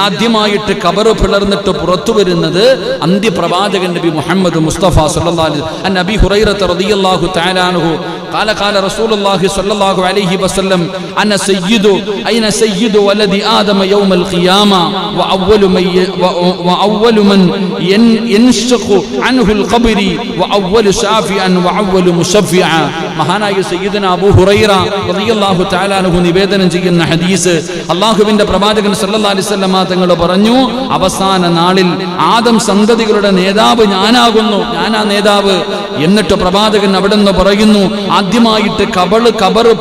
ആദ്യമായിട്ട് ഖബറ് പിളർന്നിട്ട് പുറത്തു വരുന്നത് അന്ത്യപ്രവാചകൻ നബി മുഹമ്മദ് മുസ്തഫ സല്ലല്ലാഹു അലൈഹി വസല്ലം. അൻ അബീ ഹുറൈറത റളിയല്ലാഹു തആല അൻഹു قال قال رسول الله صلى الله عليه وسلم انا سيد ولد ادم يوم القيامه واول من ينشق عنه القبر واول شافعا واول مشفعا. മഹാനായ സയ്യിദന അബൂ ഹുറൈറ റളിയല്ലാഹു തആല അൻഹു നിവേദനം ചെയ്യുന്ന ഹദീസ്, അല്ലാഹുവിന്റെ പ്രവാചകൻ സല്ലല്ലാഹു അലൈഹി വസല്ലം തങ്ങൾ പറഞ്ഞു, അവസാന നാളിൽ ആദം സന്തതികളുടെ നേതാവ് ഞാനാകുന്നു, ഞാനാ നേതാവ്. എന്നിട്ട് പ്രവാചകൻ അവിടെ നിന്ന് പറയുന്നു, ആദ്യമായിട്ട് ഖബറ്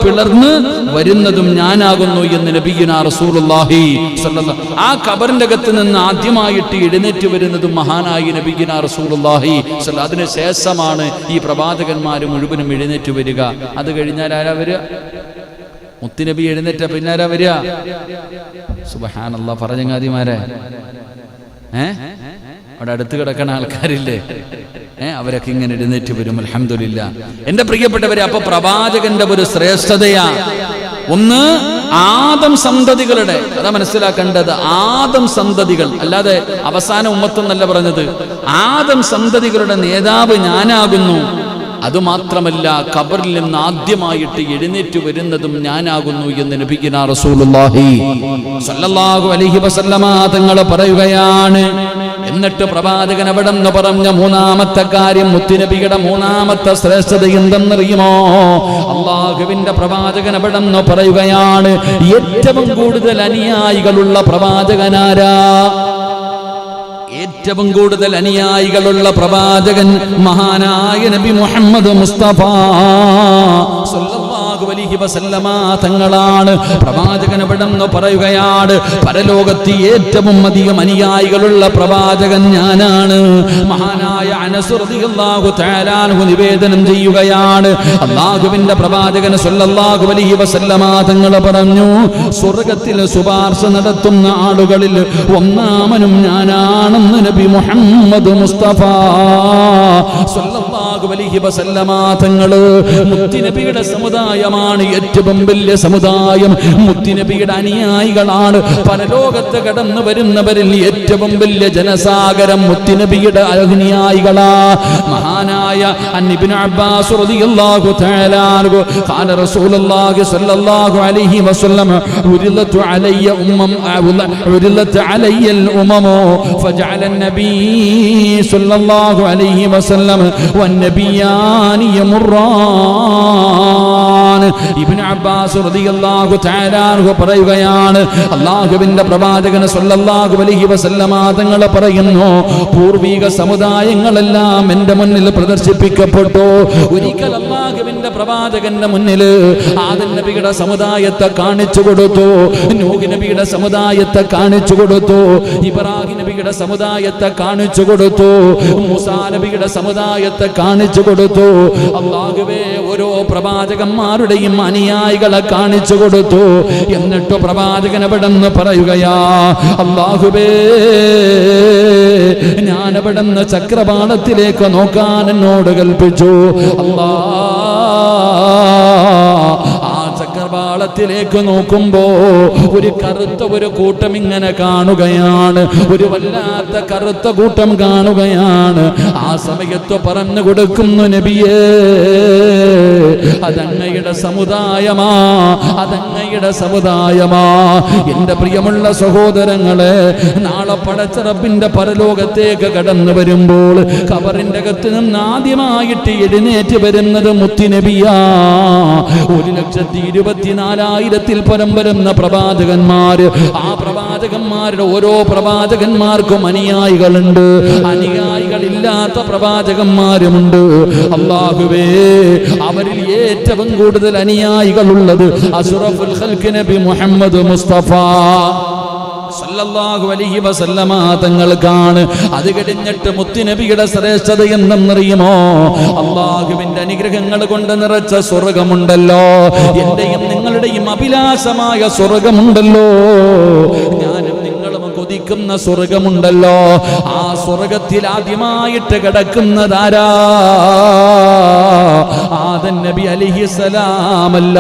പിളർന്ന് വരുന്നതും ഞാനാകുന്നു എന്ന് നബിയുനാ റസൂലുള്ളാഹി സ്വല്ലല്ലാഹു. ആ ഖബറിന്റെ അകത്ത് നിന്ന് ആദ്യമായിട്ട് എഴുന്നേറ്റ് വരുന്നതും മഹാനായ നബിയുനാ റസൂലുള്ളാഹി സ്വല്ലല്ലാഹു. അതിന് ശേഷമാണ് ഈ പ്രവാചകന്മാർ മുഴുവനും എഴുന്നേറ്റ് വരിക. അത് കഴിഞ്ഞാൽ ആരാ വരിക? മുത്തുനബി എഴുന്നേറ്റ പിന്നാരാ വരിക? സുബ്ഹാനല്ലാഹ്. പറഞ്ഞങ്ങാതിമാരെ, അവിടെ അടുത്ത് കിടക്കുന്ന ആൾക്കാരില്ലേ, അവരൊക്കെ ഇങ്ങനെ എഴുന്നേറ്റ് വരും. അൽഹംദുലില്ലാ. എന്റെ പ്രിയപ്പെട്ടവരെ, അപ്പൊ പ്രവാചകന്റെ ഒരു ശ്രേഷ്ഠതയാ. ഒന്ന്, ആദം സന്തതികളുടെ, അതാ മനസ്സിലാക്കേണ്ടത്, ആദം സന്തതികൾ, അല്ലാതെ അവസാന ഉമ്മത്തെന്നല്ല പറഞ്ഞത്. ആദം സന്തതികളുടെ നേതാവ് ഞാനാകുന്നു. അതുമാത്രമല്ല ഖബറിൽ നിന്ന് ആദ്യമായിട്ട് എഴുന്നേറ്റ് വരുന്നതും ഞാനാകുന്നു എന്ന് നബിയുനാ റസൂലുള്ളാഹി സ്വല്ലല്ലാഹു അലൈഹി വസല്ലമ തങ്ങൾ പറയുകയാണ്. എന്നിട്ട് പ്രവാചകൻ അവിടെ നിന്ന് പറഞ്ഞ മൂന്നാമത്തെ കാര്യം, മുത്തുനബിയുടെ മൂന്നാമത്തെ ശ്രേഷ്ഠത എന്തെന്നറിയുമോ? അള്ളാഹുവിന്റെ പ്രവാചകൻ അവിടെ നിന്ന് പറയുകയാണ്, ഏറ്റവും കൂടുതൽ അനുയായികളുള്ള പ്രവാചകനാരാ? ഏറ്റവും കൂടുതൽ അനുയായികളുള്ള പ്രവാചകൻ മഹാനായ നബി മുഹമ്മദ് മുസ്തഫ സല്ലല്ലാഹു അലൈഹി വസല്ലമ തങ്ങളാണ്. പ്രവാചകൻ അവിടെന്ന് പറയുകയാണ്, പരലോകത്ത് ഏറ്റവും അധികം അനുയായികളുള്ള പ്രവാചകൻ ഞാനാണ്. മഹാനായ അനസ് റളിയല്ലാഹു തആല അൻഹു നിവേദനം ചെയ്യുകയാണ്, അല്ലാഹുവിന്റെ പ്രവാചകൻ സല്ലല്ലാഹു അലൈഹി വസല്ലമ തങ്ങൾ പറഞ്ഞു, സ്വർഗ്ഗത്തിൽ ശുപാർശ നടത്തുന്ന ആളുകളിൽ ഒന്നാമനും ഞാനാണ് നബി മുഹമ്മദ് മുസ്തഫ സല്ലല്ലാഹു അലൈഹി വസല്ലമ തങ്ങൾ. മുത്തുനബിയുടെ സമുദായമാണ് ഏറ്റവും വലിയ സമുദായം. മുത്തുനബിയുടെ അനുയായികളാണ് പരലോകത്ത് കടന്നു വരുന്നവരിൽ ഏറ്റവും വലിയ ജനസാഗരം. മുത്തുനബിയുടെ അനുയായികളാ. മഹാനായ ഇബ്നു അബ്ബാസ് റളിയല്ലാഹു തആല അൻഹു ഖാല റസൂലുള്ളാഹി സ്വല്ലല്ലാഹു അലൈഹി വസല്ലം ഉരിലതു അലയ്യ അൽ ഉമം فجعل النبي صلى الله عليه وسلم والنبيان يمران. ഇബ്നു അബ്ബാസ് റളിയല്ലാഹു തആല അൻഹു പറയുകയാണ്, അല്ലാഹുവിന്റെ പ്രവാചകൻ സ്വല്ലല്ലാഹു അലൈഹി വസല്ലമ തങ്ങൾ പറയുന്നു, പൂർവിക സമുദായങ്ങളെല്ലാം എൻ്റെ മുന്നിൽ പ്രദർശിപ്പിക്കപ്പെട്ടു. ഒരിക്കൽ അല്ലാഹുവിന്റെ പ്രവാചകന്റെ മുന്നിൽ ആദം നബിയുടെ സമുദായത്തെ കാണിച്ചു കൊടുത്തു, നൂഹ് നബിയുടെ സമുദായത്തെ കാണിച്ചു കൊടുത്തു, ഇബ്രാഹിം നബിയുടെ സമുദായത്തെ കാണിച്ചു കൊടുത്തു, മൂസാ നബിയുടെ സമുദായത്തെ കാണിച്ചു കൊടുത്തു. അല്ലാഹുവേ, ഓരോ പ്രവാചകന്മാരുടെയും അനുയായികളെ കാണിച്ചു കൊടുത്തു. എന്നിട്ട് പ്രവാചകൻ അവിടെന്ന് പറയുകയാ, അല്ലാഹുവേ, ഞാൻ അവിടെന്ന് ചക്രവാളത്തിലേക്ക് നോക്കാൻ എന്നോട് കൽപ്പിച്ചു. ചക്രവാളത്തിലേക്ക് നോക്കുമ്പോ ഒരു കറുത്ത ഒരു കൂട്ടം ഇങ്ങനെ കാണുകയാണ്, ഒരു വല്ലാത്ത കറുത്ത കൂട്ടം കാണുകയാണ്. ആ സമയത്ത് പറഞ്ഞു കൊടുക്കുന്നു, നബിയേ, അതങ്ങയുടെ സമുദായമാ, അതങ്ങയുടെ സമുദായമാ. എന്റെ പ്രിയമുള്ള സഹോദരങ്ങളെ, നാളെ പടച്ച റബ്ബിന്റെ പരലോകത്തേക്ക് കടന്നു വരുമ്പോൾ ഖബറിന്റെ അകത്ത് നിന്ന് ആദ്യമായിട്ട് എഴുന്നേറ്റ് വരുന്നത് മുത്തുനബിയാ. 1,24,000 പരം വരുന്ന പ്രവാചകന്മാര്. ആ പ്രവാചകന്മാരുടെ ഓരോ പ്രവാചകന്മാർക്കും അനുയായികളുണ്ട്, അനുയായികളില്ലാത്ത പ്രവാചകന്മാരുമുണ്ട്. അല്ലാഹുവേ, അവരിൽ ഏറ്റവും കൂടുതൽ അനുയായികളുള്ളത് അഷ്റഫുൽ ഖൽഖ് നബി മുഹമ്മദ് മുസ്തഫ സല്ലല്ലാഹു അലൈഹി വസല്ലമ തങ്ങൾക്കാണ്. അത് കഴിഞ്ഞിട്ട് മുത്തുനബിയുടെ ശ്രേഷ്ഠത എന്തെന്നറിയുമോ? അല്ലാഹുവിന്റെ അനുഗ്രഹങ്ങൾ കൊണ്ട് നിറച്ച സ്വർഗമുണ്ടല്ലോ, എന്റെയും നിങ്ങളുടെയും അഭിലാഷമായ സ്വർഗമുണ്ടല്ലോ, ഞാനും നിങ്ങളും കൊതിക്കുന്ന സ്വർഗമുണ്ടല്ലോ. ആ സ്വർഗത്തിൽ ആദ്യമായിട്ട് കിടക്കുന്നതാരാ? ആദം നബി അലൈഹിസ്സലാമല്ല.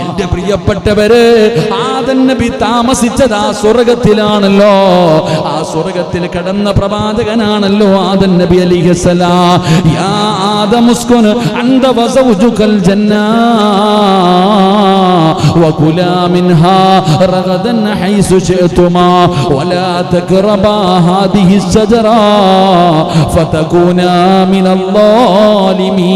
എന്റെ പ്രിയപ്പെട്ടവരെ, ആദം നബി താമസിച്ചത് ആ സ്വർഗത്തിലാണല്ലോ. ആ സ്വർഗത്തിൽ കടന്ന പ്രവാചകനാണല്ലോ ആദം നബി അലൈഹിസ്സലാം. യാ ആദം ഉസ്കുൻ അൻത വസൗജുകൽ ജന്നാ വകുലാ മിൻഹാ റഗദൻ ഹൈസു ശിഅ്തുമാ വലാ തഖറബാ ഹാദിഹി الشجرة فتكونا من الظالمين.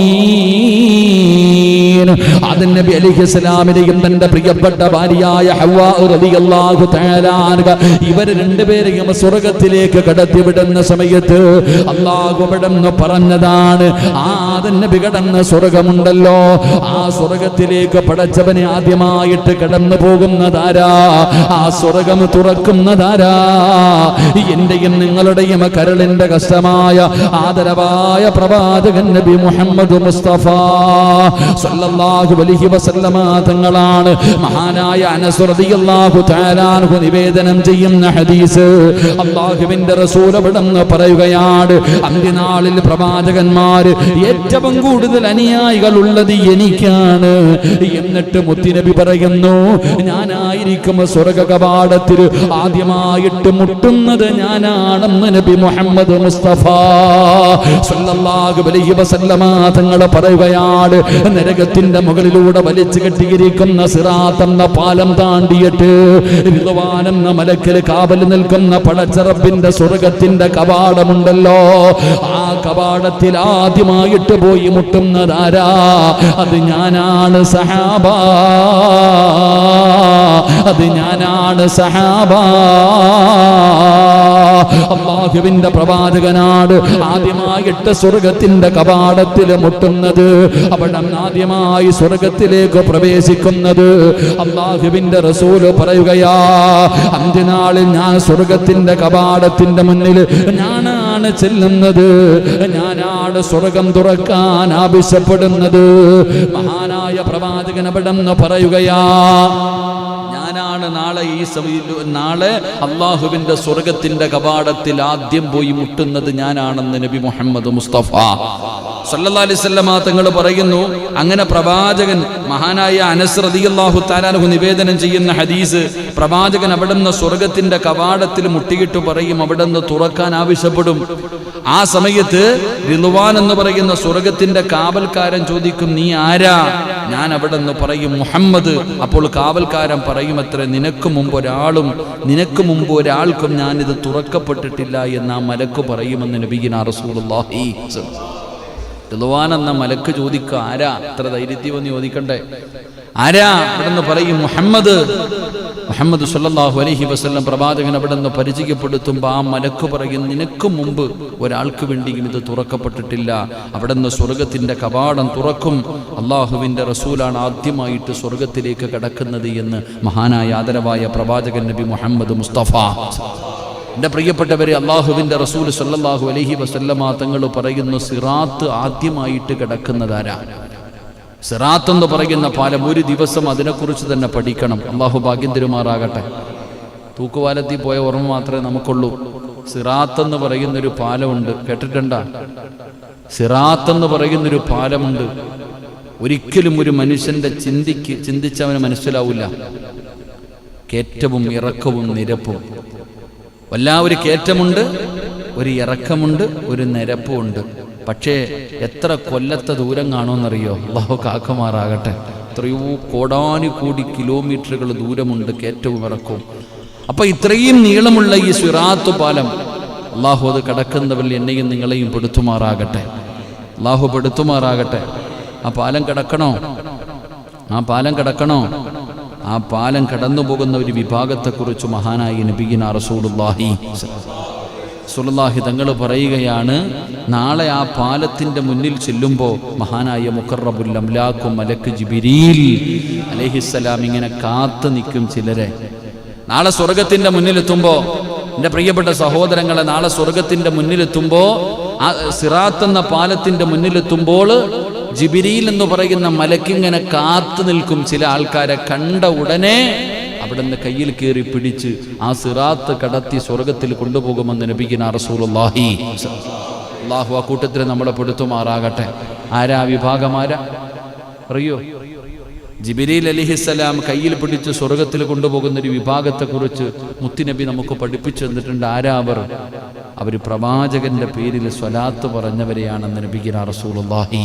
ആദം നബി അലൈഹിസ്സലാമിനെയും തന്റെ പ്രിയപ്പെട്ട ഭാര്യയായ ഹവ്വാ റളിയല്ലാഹു തആല അൻഹ, ഇവരെ രണ്ടുപേരെയും സ്വർഗ്ഗത്തിലേക്ക് കടത്തിവിടുന്ന സമയത്ത് അല്ലാഹു അവിടെന്ന് പറഞ്ഞതാണ്, ആദം നബി കടന്ന സ്വർഗ്ഗമുണ്ടല്ലോ, ആ സ്വർഗ്ഗത്തിലേക്ക് പടച്ചവനെ ആദ്യമായിട്ട് കടന്നു പോകുന്നതാരാ? ആ സ്വർഗ്ഗം തുറക്കുന്നതാരാ? എന്റെയും നിങ്ങളുടെയും കരളിന്റെ കഷ്ടമായ ആദരവായ പ്രവാചകൻ നബി മുഹമ്മദ് മുസ്തഫ സല്ലല്ലാഹു അലൈഹി വസല്ലമ തങ്ങളാണ് മഹാനായ അനസ് റളിയല്ലാഹു തആല അൻഹു നിവേദനം ചെയ്യുന്ന ഹദീസ്. അല്ലാഹുവിന്റെ റസൂൽ അവിടുന്ന് പറയുകയാണ്, അന്ത്യനാളിൽ പ്രവാചകന്മാര് ഏറ്റവും കൂടുതൽ അനുയായികൾ ഉള്ളത് എനിക്കാണ്. എന്നിട്ട് മുത്തുനബി പറയുന്നു, ഞാനായിരിക്കും സ്വർഗ്ഗ കവാടത്തിൽ ആദ്യമായിട്ട് മുട്ടുന്നത് ഞാനാണെന്ന് നബി മുഹമ്മദ് മുസ്തഫ സല്ലല്ലാഹു അലൈഹി വസല്ലമ തങ്ങൾ പറയുകയാണ്. നരകത്തിന്റെ മുകളിലൂടെ വലിച്ചു കെട്ടിയിരിക്കുന്ന സിറാത്ത് എന്ന പാലം താണ്ടിയിട്ട് റിദ്വാൻ എന്ന മലക്കിൽ കാവൽ നിൽക്കുന്ന പടച്ചറപ്പിന്റെ സ്വർഗത്തിന്റെ കവാടമുണ്ടല്ലോ, ആ കവാടത്തിൽ ആദ്യമായിട്ട് പോയി മുട്ടുന്നതാരാ? അത് ഞാനാണ് സഹാബ, അത് ഞാനാണ് സഹാബ. അല്ലാഹുവിന്റെ പ്രവാചകനാണ് ആദ്യമായിട്ട് സ്വർഗത്തിന്റെ കവാടത്തിൽ മുട്ടുന്നത്. അവിടെ ആദ്യമായി സ്വർഗത്തിലേക്ക് പ്രവേശിക്കുന്നത്. അല്ലാഹുവിന്റെ റസൂൽ പറയുകയാ, അന്ത്യനാളിൽ ഞാൻ സ്വർഗത്തിന്റെ കവാടത്തിന്റെ മുന്നിൽ ഞാനാണ് ചെല്ലുന്നത്, ഞാനാണ് സ്വർഗം തുറക്കാൻ ആവശ്യപ്പെടുന്നത്. മഹാനായ പ്രവാചകൻ അവിടെ നിന്ന് പറയുകയാ, ഞാനാണ് നാളെ അള്ളാഹുവിന്റെ സ്വർഗത്തിന്റെ കവാടത്തിൽ ആദ്യം പോയി മുട്ടുന്നത് ഞാനാണെന്ന് നബി മുഹമ്മദ് മുസ്തഫ സല്ലല്ലാഹു അലൈഹി വസല്ലമ തങ്ങൾ പറയുന്നു. അങ്ങനെ പ്രവാചകൻ മഹാനായ അനസ് റളിയല്ലാഹു തആല അൻഹു നിവേദനം ചെയ്യുന്ന ഹദീസ്, പ്രവാചകൻ അവിടുന്ന് സ്വർഗത്തിന്റെ കവാടത്തിൽ മുട്ടിയിട്ട് പറയും, അവിടുന്ന് തുറക്കാൻ ആവശ്യപ്പെടും. ആ സമയത്ത് റിദ്വാൻ എന്ന് പറയുന്ന സ്വർഗത്തിന്റെ കാവൽക്കാരൻ ചോദിക്കും, നീ ആരാ? ഞാൻ അവിടുന്ന് പറയും, മുഹമ്മദ്. അപ്പോൾ കാവൽക്കാരൻ പറയും, അത്ര നിനക്ക് മുമ്പ് ഒരാൾക്കും ഞാനിത് തുറക്കപ്പെട്ടിട്ടില്ല എന്ന് ആ മലക്ക് പറയുമെന്ന് നബിയിന റസൂലുള്ളാഹി. റിദ്വാൻ എന്ന മലക്ക് ചോദിക്കുക, ആരാ? അത്ര ധൈര്യത്തിൽ വന്ന് ചോദിക്കണ്ടേ, ആരാ? അവിടുന്ന് പറയും, മുഹമ്മദ് സല്ലല്ലാഹു അലൈഹി വസല്ലം. പ്രവാചകൻ അവിടുന്ന് പരിചയപ്പെടുത്തുമ്പോൾ ആ മലക്ക് പറയും, നിനക്ക് മുമ്പ് ഒരാൾക്ക് വേണ്ടിയും ഇത് തുറക്കപ്പെട്ടിട്ടില്ല. അവിടുന്ന് സ്വർഗത്തിന്റെ കവാടം തുറക്കും. അള്ളാഹുവിന്റെ റസൂലാണ് ആദ്യമായിട്ട് സ്വർഗത്തിലേക്ക് കടക്കുന്നത് എന്ന് മഹാനായ ആദരവായ പ്രവാചകൻ നബി മുഹമ്മദ് മുസ്തഫ. എൻ്റെ പ്രിയപ്പെട്ടവരെ, അള്ളാഹുവിന്റെ റസൂൽ സല്ലല്ലാഹു അലൈഹി വസല്ലമ തങ്ങൾ പറയുന്നു, സിറാത്ത് ആദ്യമായിട്ട് കിടക്കുന്നതാരാ? സിറാത്ത് എന്ന് പറയുന്ന പാലം, ഒരു ദിവസം അതിനെക്കുറിച്ച് തന്നെ പഠിക്കണം. അള്ളാഹു ഭാഗ്യം തരുമാറാകട്ടെ. തൂക്കുപാലത്തിൽ പോയ ഓർമ്മ മാത്രമേ നമുക്കുള്ളൂ. സിറാത്ത് എന്ന് പറയുന്നൊരു പാലമുണ്ട്, കേട്ടിട്ടുണ്ടാ? സിറാത്ത് എന്ന് പറയുന്നൊരു പാലമുണ്ട്. ഒരിക്കലും ഒരു മനുഷ്യന്റെ ചിന്തിച്ചവന് മനസ്സിലാവില്ല. കയറ്റവും ഇറക്കവും നിരപ്പും. ഒരു കയറ്റമുണ്ട്, ഒരു ഇറക്കമുണ്ട്, ഒരു നിരപ്പുമുണ്ട്. പക്ഷേ എത്ര കൊല്ലത്തെ ദൂരം കാണുമെന്നറിയോ? അല്ലാഹു കാക്കുമാറാകട്ടെ. എത്രയോ കോടാനുകൂടി കിലോമീറ്ററുകൾ ദൂരമുണ്ട് കയറ്റവും ഇറക്കവും. അപ്പൊ ഇത്രയും നീളമുള്ള ഈ സിറാത്ത് പാലം, അല്ലാഹു അത് കടക്കുന്നവരിൽ എന്നെയും നിങ്ങളെയും പെടുത്തുമാറാകട്ടെ. അല്ലാഹു പെടുത്തുമാറാകട്ടെ. ആ പാലം കടക്കണോ? ആ പാലം കടന്നു പോകുന്ന ഒരു വിഭാഗത്തെക്കുറിച്ച് മഹാനായ നബിയിന റസൂലുള്ളാഹി തങ്ങൾ പറയുകയാണ്, നാളെ ആ പാലത്തിന്റെ മുന്നിൽ ചെല്ലുമ്പോൾ മഹാനായ മുഖറബുൽ അംലാഖു മലക്ക് ജിബ്രീൽ അലൈഹിസ്സലാം ഇങ്ങനെ കാത്തു നിൽക്കും ചിലരെ. നാളെ സ്വർഗത്തിന്റെ മുന്നിലെത്തുമ്പോൾ, എൻ്റെ പ്രിയപ്പെട്ട സഹോദരങ്ങളെ, നാളെ സ്വർഗത്തിന്റെ മുന്നിലെത്തുമ്പോൾ, ആ സിറാത്ത് എന്ന പാലത്തിന്റെ മുന്നിലെത്തുമ്പോൾ ജിബ്രീൽ എന്ന് പറയുന്ന മലക്കിങ്ങനെ കാത്തു നിൽക്കും. ചില ആൾക്കാരെ കണ്ട ഉടനെ അവിടുന്ന് കയ്യിൽ കയറി പിടിച്ച് ആ സിറാത്ത് കടത്തി സ്വർഗത്തിൽ കൊണ്ടുപോകുമെന്ന് നബിയിന റസൂലുള്ളാഹി. അല്ലാഹു ആ കൂട്ടത്തിൽ നമ്മളെ പെടുത്തുമാറാകട്ടെ. ആരാ വിഭാഗമാരാ അറിയോ? ജിബ്രീൽ അലൈഹിസ്സലാം കയ്യിൽ പിടിച്ച് സ്വർഗത്തിൽ കൊണ്ടുപോകുന്ന ഒരു വിഭാഗത്തെക്കുറിച്ച് മുത്തുനബി നമുക്ക് പഠിപ്പിച്ചു തന്നിട്ടുണ്ട്. ആരാ അവർ പ്രവാചകന്റെ പേരിൽ സ്വലാത്ത് പറഞ്ഞവരെയാണെന്ന് നബിയിന റസൂലുള്ളാഹി.